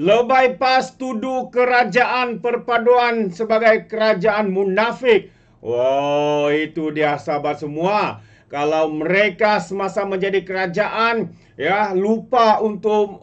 Lebay PAS tuduh kerajaan perpaduan sebagai kerajaan munafik. Wow, itu dia sahabat semua. Kalau mereka semasa menjadi kerajaan, ya lupa untuk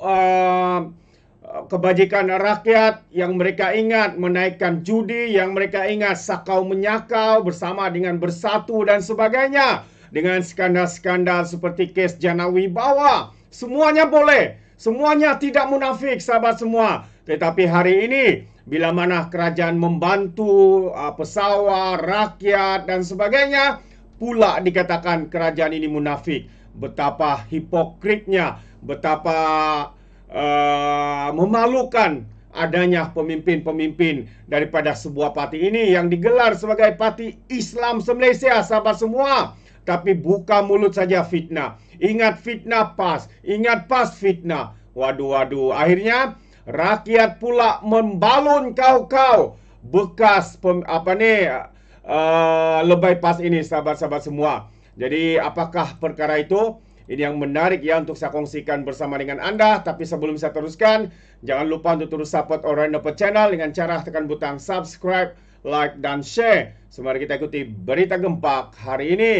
kebajikan rakyat, yang mereka ingat menaikkan judi, yang mereka ingat sakau menyakau bersama dengan Bersatu dan sebagainya. Dengan skandal-skandal seperti kes Jana Wibawa. Semuanya boleh. Semuanya tidak munafik sahabat semua. Tetapi hari ini, bila mana kerajaan membantu pesawat, rakyat dan sebagainya, pula dikatakan kerajaan ini munafik. Betapa hipokritnya, betapa memalukan adanya pemimpin-pemimpin daripada sebuah parti ini yang digelar sebagai Parti Islam se-Malaysia, sahabat semua. Tapi buka mulut saja fitnah. Ingat fitnah PAS, ingat PAS fitnah. Waduh, akhirnya rakyat pula membalun kau-kau bekas lebay PAS ini, sahabat-sahabat semua. Jadi apakah perkara itu? Ini yang menarik ya untuk saya kongsikan bersama dengan anda. Tapi sebelum saya teruskan, jangan lupa untuk terus support Orlando Channel dengan cara tekan butang subscribe, like dan share. Mari kita ikuti berita gempak hari ini.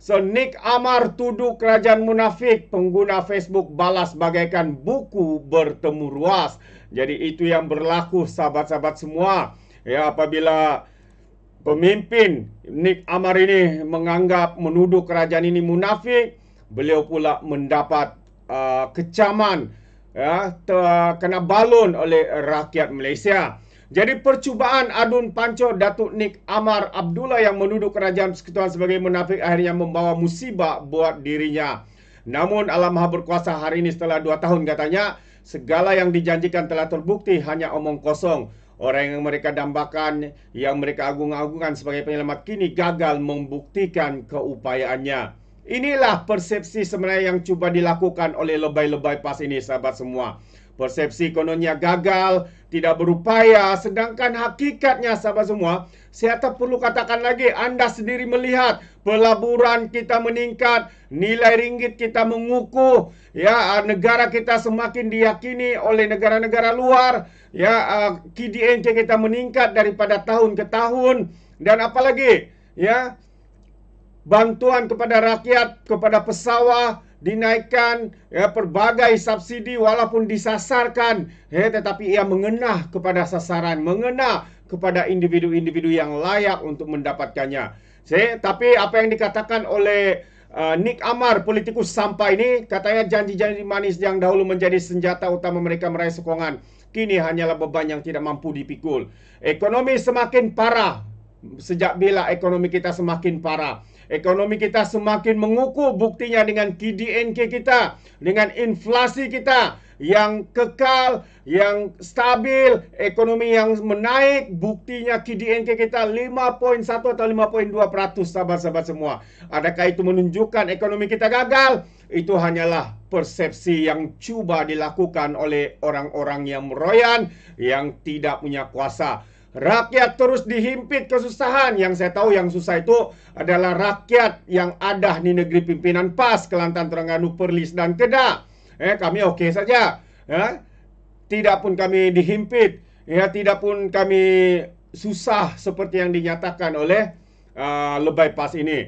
So, Nick Amar tuduh kerajaan munafik, pengguna Facebook balas bagaikan buku bertemu ruas. Jadi itu yang berlaku sahabat-sahabat semua. Ya, apabila pemimpin Nick Amar ini menganggap menuduh kerajaan ini munafik, beliau pula mendapat kecaman, ya, kena balun oleh rakyat Malaysia. Jadi percubaan adun pancor Datuk Nick Amar Abdullah yang menuduh kerajaan persekutuan sebagai munafik akhirnya membawa musibah buat dirinya. Namun Allah Maha Berkuasa hari ini setelah 2 tahun katanya, segala yang dijanjikan telah terbukti hanya omong kosong. Orang yang mereka dambakan, yang mereka agung-agungkan sebagai penyelamat kini gagal membuktikan keupayaannya. Inilah persepsi sebenarnya yang cuba dilakukan oleh lebay-lebay PAS ini, sahabat semua. Persepsi kononnya gagal, tidak berupaya, sedangkan hakikatnya sahabat semua, saya tak perlu katakan lagi, anda sendiri melihat pelaburan kita meningkat, nilai ringgit kita mengukuh, ya, negara kita semakin diyakini oleh negara-negara luar, ya, KDNK kita meningkat daripada tahun ke tahun, dan apalagi, ya, bantuan kepada rakyat, kepada pesawat dinaikkan, ya, pelbagai subsidi walaupun disasarkan, ya, tetapi ia mengena kepada sasaran, mengena kepada individu-individu yang layak untuk mendapatkannya. Tapi apa yang dikatakan oleh Nick Amar, politikus sampah ini, katanya janji-janji manis yang dahulu menjadi senjata utama mereka meraih sokongan, kini hanyalah beban yang tidak mampu dipikul. Ekonomi semakin parah. Sejak bila ekonomi kita semakin parah? Ekonomi kita semakin mengukuh, buktinya dengan KDNK kita, dengan inflasi kita yang kekal, yang stabil, ekonomi yang menaik, buktinya KDNK kita 5.1 atau 5.2%, sahabat-sahabat semua. Adakah itu menunjukkan ekonomi kita gagal? Itu hanyalah persepsi yang cuba dilakukan oleh orang-orang yang meroyan, yang tidak punya kuasa. Rakyat terus dihimpit kesusahan. Yang saya tahu yang susah itu adalah rakyat yang ada di negeri pimpinan PAS, Kelantan, Terengganu, Perlis dan Kedah. Kami okey saja. Tidak pun kami dihimpit. Tidak pun kami susah seperti yang dinyatakan oleh lebay PAS ini.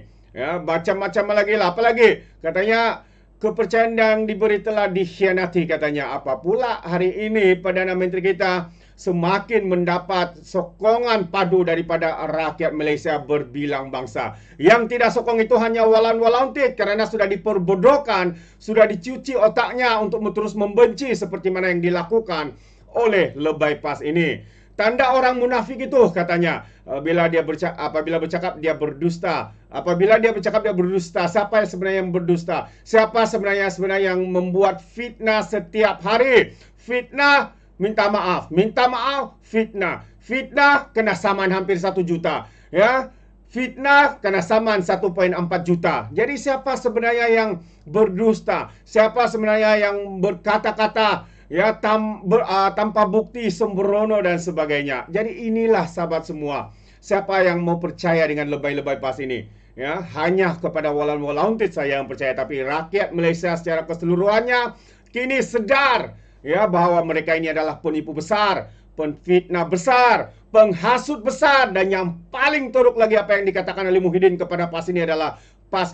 Macam-macam lagi lah. Apalagi katanya kepercayaan yang diberi telah dikhianati katanya. Apa pula hari ini Perdana Menteri kita semakin mendapat sokongan padu daripada rakyat Malaysia berbilang bangsa. Yang tidak sokong itu hanya walan-walantik kerana sudah diperbodohkan, sudah dicuci otaknya untuk terus membenci seperti mana yang dilakukan oleh lebay PAS ini. Tanda orang munafik itu katanya, apabila bercakap dia berdusta. Apabila dia bercakap dia berdusta, siapa yang sebenarnya yang berdusta? Siapa sebenarnya yang membuat fitnah setiap hari? Fitnah, minta maaf, fitnah kena saman hampir 1 juta, ya. Fitnah kena saman 1.4 juta. Jadi siapa sebenarnya yang berdusta? Siapa sebenarnya yang berkata-kata, ya, tanpa bukti, sembrono dan sebagainya. Jadi inilah sahabat semua, siapa yang mau percaya dengan lebay-lebay PAS ini? Ya, hanya kepada walan-walantit saya yang percaya, tapi rakyat Malaysia secara keseluruhannya kini sedar ya, bahwa mereka ini adalah penipu besar, penfitnah besar, penghasut besar, dan yang paling teruk lagi apa yang dikatakan oleh Muhyiddin kepada PAS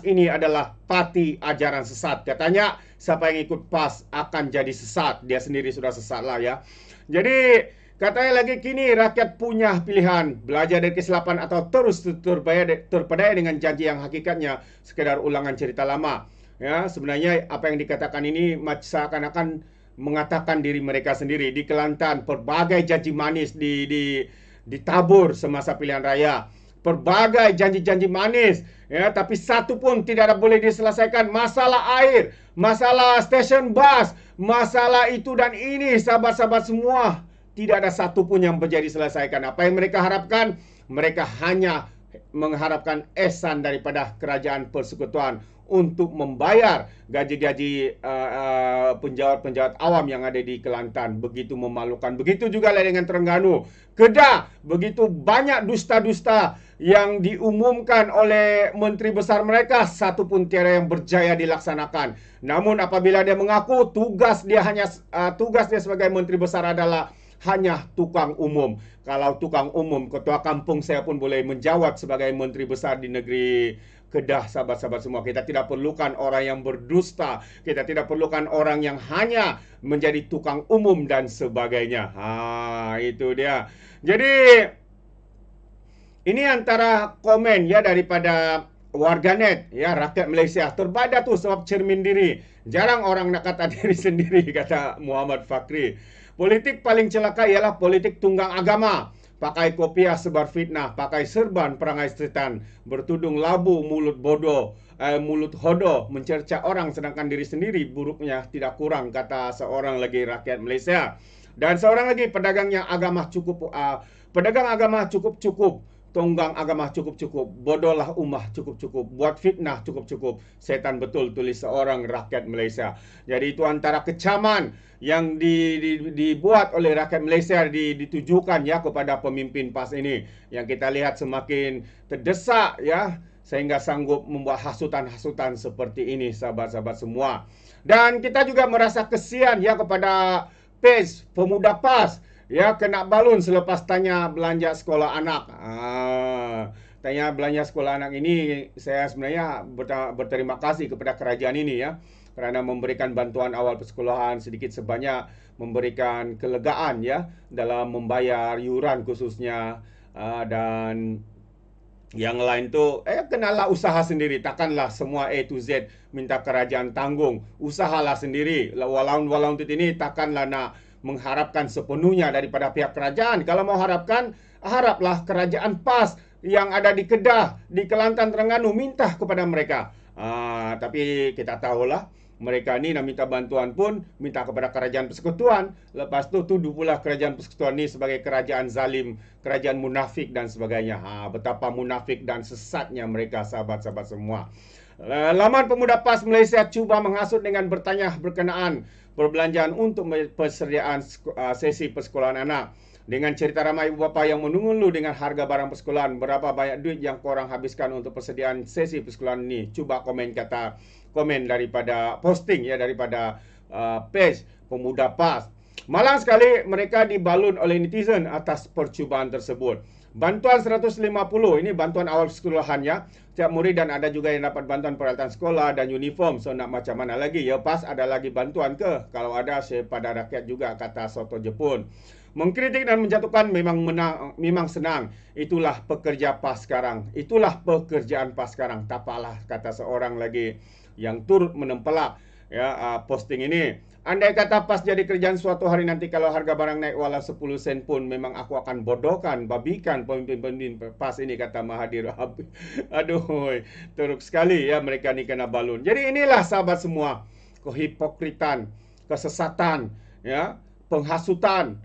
ini adalah parti ajaran sesat. Katanya siapa yang ikut PAS akan jadi sesat. Dia sendiri sudah sesat lah ya. Jadi katanya lagi kini rakyat punya pilihan, belajar dari kesilapan atau terus terpedaya dengan janji yang hakikatnya sekedar ulangan cerita lama. Ya, sebenarnya apa yang dikatakan ini seakan-akan mengatakan diri mereka sendiri. Di Kelantan berbagai janji manis ditabur semasa pilihan raya. Berbagai janji-janji manis, ya, tapi satu pun tidak boleh diselesaikan. Masalah air, masalah stesen bas, masalah itu dan ini, sahabat-sahabat semua, tidak ada satu pun yang menjadi selesaikan. Apa yang mereka harapkan? Mereka hanya mengharapkan ehsan daripada kerajaan persekutuan untuk membayar gaji-gaji penjawat-penjawat awam yang ada di Kelantan. Begitu memalukan. Begitu juga dengan Terengganu, Kedah. Begitu banyak dusta-dusta yang diumumkan oleh menteri besar mereka, satu pun tiada yang berjaya dilaksanakan. Namun apabila dia mengaku tugas dia sebagai menteri besar adalah hanya tukang umum. Kalau tukang umum, ketua kampung saya pun boleh menjawab sebagai menteri besar di negeri Kedah, sahabat-sahabat semua. Kita tidak perlukan orang yang berdusta. Kita tidak perlukan orang yang hanya menjadi tukang umum dan sebagainya. Itu dia. Jadi ini antara komen ya daripada warganet ya, rakyat Malaysia. Terbaca tuh sebab cermin diri. Jarang orang nak kata diri sendiri, kata Muhammad Fakri. Politik paling celaka ialah politik tunggang agama. Pakai kopiah sebar fitnah, pakai serban perangai setan, bertudung labu mulut bodoh, mulut hodoh, mencerca orang sedangkan diri sendiri buruknya tidak kurang, kata seorang lagi rakyat Malaysia. Dan seorang lagi pedagang agama cukup-cukup, tunggang agama cukup-cukup, bodohlah ummah cukup-cukup, buat fitnah cukup-cukup, setan betul, tulis seorang rakyat Malaysia. Jadi itu antara kecaman yang dibuat oleh rakyat Malaysia ditujukan ya kepada pemimpin PAS ini, yang kita lihat semakin terdesak ya, sehingga sanggup membuat hasutan-hasutan seperti ini, sahabat-sahabat semua. Dan kita juga merasa kesian ya kepada page pemuda PAS ya, kena balun selepas tanya belanja sekolah anak. Tanya belanja sekolah anak ini, saya sebenarnya berterima kasih kepada kerajaan ini ya, kerana memberikan bantuan awal persekolahan sedikit sebanyak, memberikan kelegaan ya dalam membayar yuran khususnya, dan yang lain tu kenalah usaha sendiri. Takkanlah semua A to Z minta kerajaan tanggung. Usahalah sendiri. Walau ini takkanlah nak mengharapkan sepenuhnya daripada pihak kerajaan. Kalau mau harapkan, haraplah kerajaan PAS yang ada di Kedah, di Kelantan, Terengganu, minta kepada mereka. Tapi kita tahulah, mereka ni nak minta bantuan pun minta kepada kerajaan persekutuan. Lepas tu tuduh pula kerajaan persekutuan ni sebagai kerajaan zalim, kerajaan munafik dan sebagainya. Betapa munafik dan sesatnya mereka, sahabat-sahabat semua. Laman Pemuda PAS Malaysia cuba menghasut dengan bertanya berkenaan perbelanjaan untuk persediaan sesi persekolahan anak. Dengan cerita ramai ibu bapa yang menunggu dengan harga barang persekolahan, berapa banyak duit yang korang habiskan untuk persediaan sesi persekolahan ini? Cuba komen daripada posting ya, daripada page Pemuda PAS. Malang sekali mereka dibalun oleh netizen atas percubaan tersebut. Bantuan 150, ini bantuan awal sekolahan ya. Setiap murid, dan ada juga yang dapat bantuan peralatan sekolah dan uniform. So nak macam mana lagi ya, PAS ada lagi bantuan ke? Kalau ada, saya pada rakyat juga, kata Soto Jepun. Mengkritik dan menjatuhkan memang senang. Itulah pekerja PAS sekarang. Itulah pekerjaan PAS sekarang. Tak apalah, kata seorang lagi yang turut menempelak ya posting ini. Andai kata PAS jadi kerjaan suatu hari nanti, kalau harga barang naik walau 10 sen pun, memang aku akan bodohkan, babikan pemimpin PAS ini, kata Mahathir. Aduh, teruk sekali ya mereka ni kena balun. Jadi inilah sahabat semua, kehipokritan, kesesatan ya, penghasutan,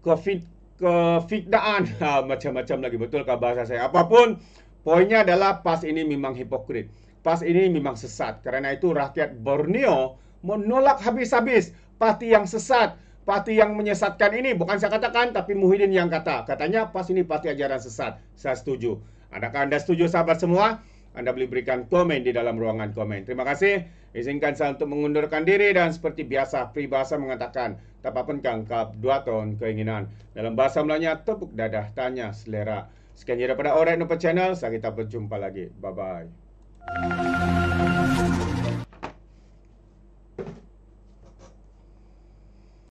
kefitnaan, macam-macam lagi, betulkah bahasa saya? Apapun, poinnya adalah PAS ini memang hipokrit. PAS ini memang sesat. Karena itu rakyat Borneo menolak habis-habis parti yang sesat, parti yang menyesatkan ini. Bukan saya katakan, tapi Muhyiddin yang kata. Katanya PAS ini parti ajaran sesat. Saya setuju. Adakah anda setuju, sahabat semua? Anda boleh berikan komen di dalam ruangan komen. Terima kasih. Izinkan saya untuk mengundurkan diri dan seperti biasa peribahasa mengatakan tapapun kangkap dua ton keinginan. Dalam bahasa Melayunya tepuk dadah tanya selera. Sekian daripada Alright Nopa Channel. Saya kita berjumpa lagi. Bye bye.